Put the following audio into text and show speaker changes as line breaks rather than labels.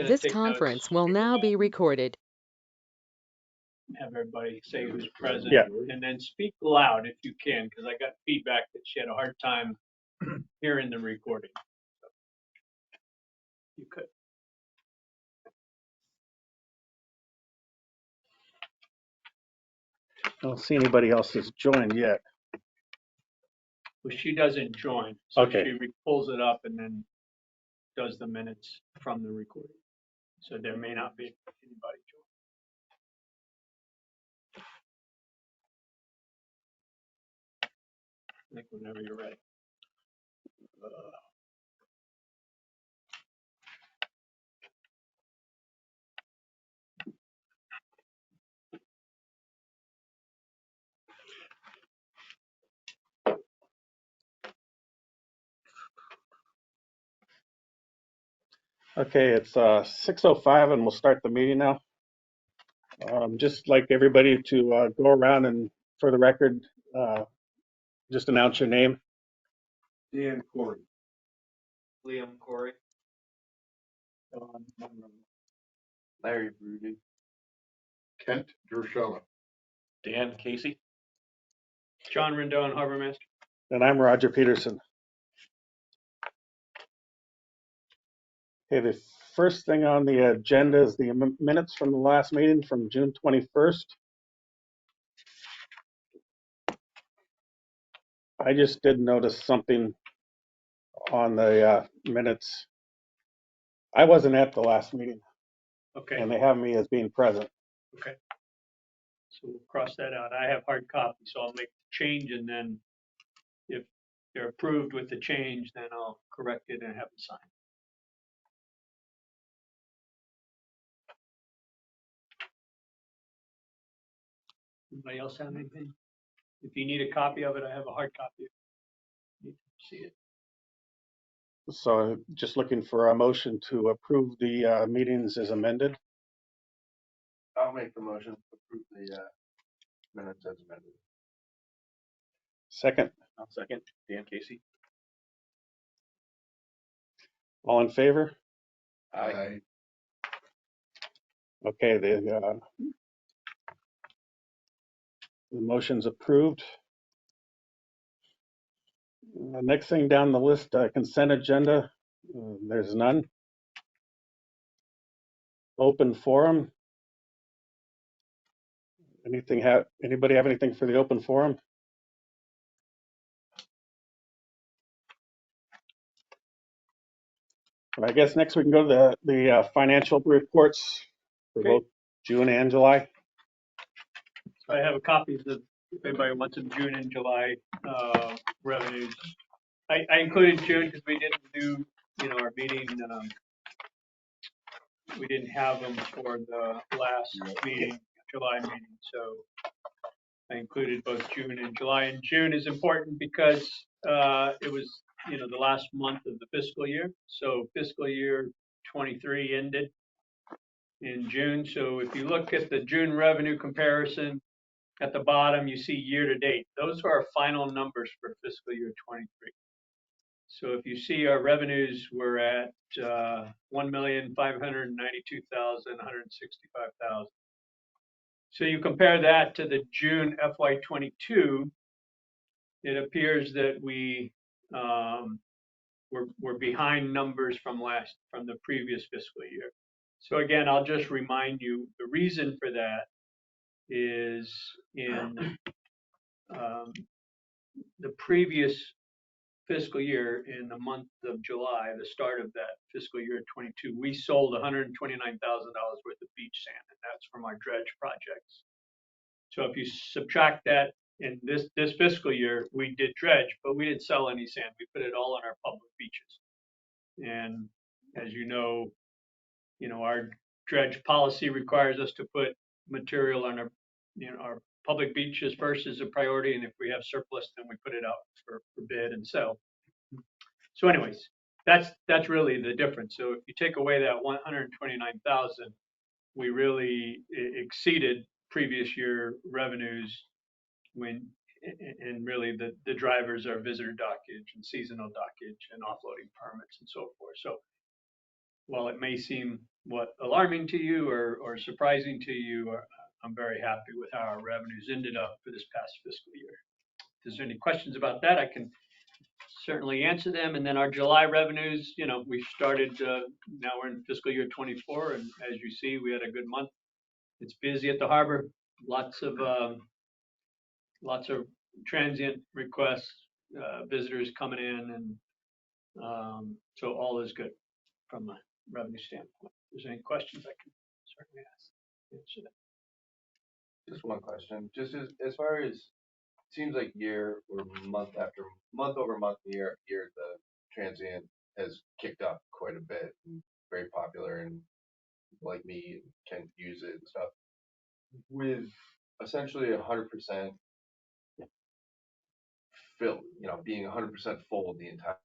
This conference will now be recorded.
Have everybody say who's present.
Yeah.
And then speak loud if you can, because I got feedback that she had a hard time hearing the recording. So you could.
I don't see anybody else that's joined yet.
Well, she doesn't join, so
Okay.
she pulls it up and then does the minutes from the recording. So there may not be anybody join. I think whenever you're ready.
Okay, it's 6:05 and we'll start the meeting now. Just like everybody to go around and, for the record, just announce your name.
Dan Corey.
Liam Corey.
Larry Broody. Kent Dershella.
Dan Casey.
John Rendon, Harbor Master.
And I'm Roger Peterson. Okay, the first thing on the agenda is the minutes from the last meeting from June 21st. I just did notice something on the minutes. I wasn't at the last meeting,
Okay.
and they have me as being present.
Okay. So we'll cross that out. I have hard copies, so I'll make the change, and then if they're approved with the change, then I'll correct it and have it signed. Anybody else have anything? If you need a copy of it, I have a hard copy. You can see it.
So just looking for a motion to approve the meetings as amended.
I'll make the motion to approve the minutes as amended.
Second,
I'll second. Dan Casey.
all in favor?
Aye.
Okay, the motion's approved. The next thing down the list, consent agenda, there's none. Open forum. Anybody have anything for the open forum? I guess next we can go to the financial reports for
Okay.
both June and July.
So I have a copy of if anybody wants some June and July revenues. I included June because we didn't do, our meeting. We didn't have them for the last meeting, July meeting. So I included both June and July. And June is important because it was, the last month of the fiscal year. So fiscal year 23 ended in June. So if you look at the June revenue comparison, at the bottom, you see year to date. Those are our final numbers for fiscal year 23. So if you see our revenues were at 1,592,165,000. So you compare that to the June FY22, it appears that we're behind numbers from the previous fiscal year. So again, I'll just remind you, the reason for that is in the previous fiscal year, in the month of July, the start of that fiscal year 22, we sold $129,000 worth of beach sand, and that's from our dredge projects. So if you subtract that, in this fiscal year, we did dredge, but we didn't sell any sand. We put it all on our public beaches. And as you know, our dredge policy requires us to put material on our public beaches first as a priority, and if we have surplus, then we put it out for bid and sell. So anyways, that's really the difference. So if you take away that 129,000, we really exceeded previous year revenues and really the drivers are visitor dockage and seasonal dockage and offloading permits and so forth. So while it may seem alarming to you or surprising to you, I'm very happy with how our revenues ended up for this past fiscal year. If there's any questions about that, I can certainly answer them. And then our July revenues, we started, now we're in fiscal year 24, and as you see, we had a good month. It's busy at the harbor, lots of transient requests, visitors coming in, and so all is good from a revenue standpoint. If there's any questions, I can certainly answer them.
Just one question, just as far as, seems like year or month over month, year after year, the transient has kicked up quite a bit and very popular, and people like me can use it and stuff. With essentially 100% fill, being 100% full the entire